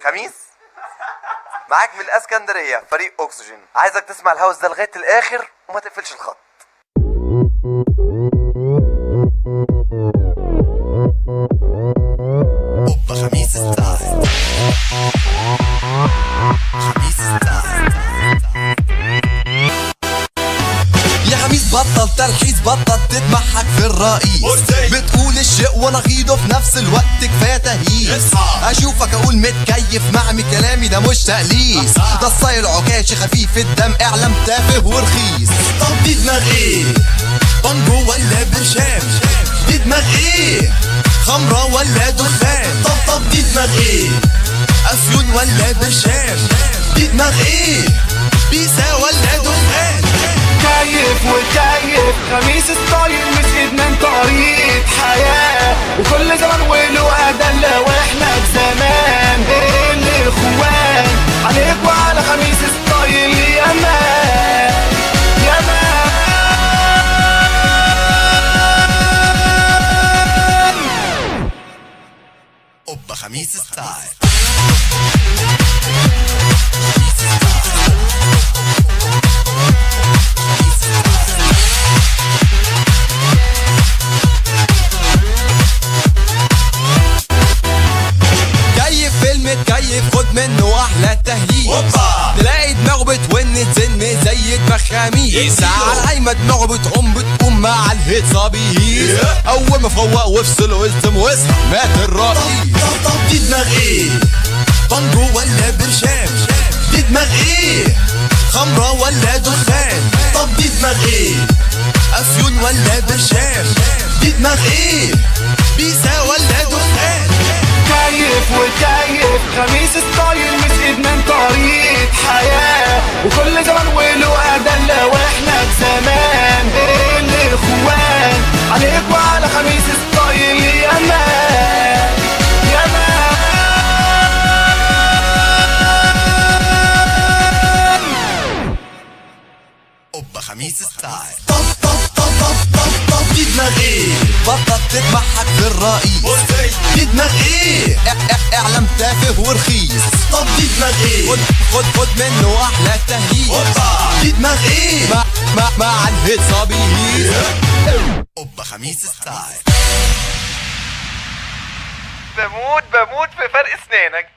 خميس معاك من الاسكندريه فريق اكسجين، عايزك تسمع الهاوس ده لغايه الاخر وما تقفلش الخط. اوبا خميس ستايل، خميس ستايل. يا خميس بطل تلحيس، بطل تتمحك في الرئيس، بتقول الشيء ونغيضه في نفس الوقت، كفايه تهييس. اشوفك اقول متكيف معمي كلامي ده مش تقليص، ده الصايل عكاشي خفيف الدم، اعلام تافه ورخيص. طب دي دماغ ايه؟ بانجو ولا برشام؟ دي دماغ ايه؟ خمرة ولا دخان؟ طب دي دماغ ايه؟ افيون ولا برشام؟ دي دماغ ايه؟ بيسا ولا دخان؟ كيف وكيف خميس ستايل مش ادمان، طريقة حياة وكل زمان وله أدلة واحنا بزمان الاخوان. عليك وعلى خميس ستايل يا مان يا مان. اوبا خميس ستايل. متكيف خد منه احلى التهييس، تلاقي دماغه بتون تزن زي دماغ خميس، على القايمه دماغه بتقوم مع الهيت صبيس، اول ما فوق وافصل وازم واصحى مات الرئيس. طب دي دماغ ايه؟ بانجو ولا برشام؟ دي دماغ ايه؟ خمرة ولا دخان؟ طب دي دماغ ايه؟ افيون ولا برشام؟ دي دماغ ايه؟ بيسا ولا دخان؟ كيف وكيف خميس ستايل مش ادمان، طريقة حياة وكل زمان وله أدلة واحنا بزمان الاخوان. عليك وعلى خميس ستايل يا مان يا مان. اوبا خميس ستايل. دي دماغ ايه؟ بطل تتمحك في الرئيس. دي دماغ ايه؟ اعلام تافه ورخيص. طب دي دماغ ايه؟ خد منه احلى التهييس. دي دماغ ايه؟ مع الهيت صبيس. اوبا خميس ستايل. بموت في فرق اسنانك.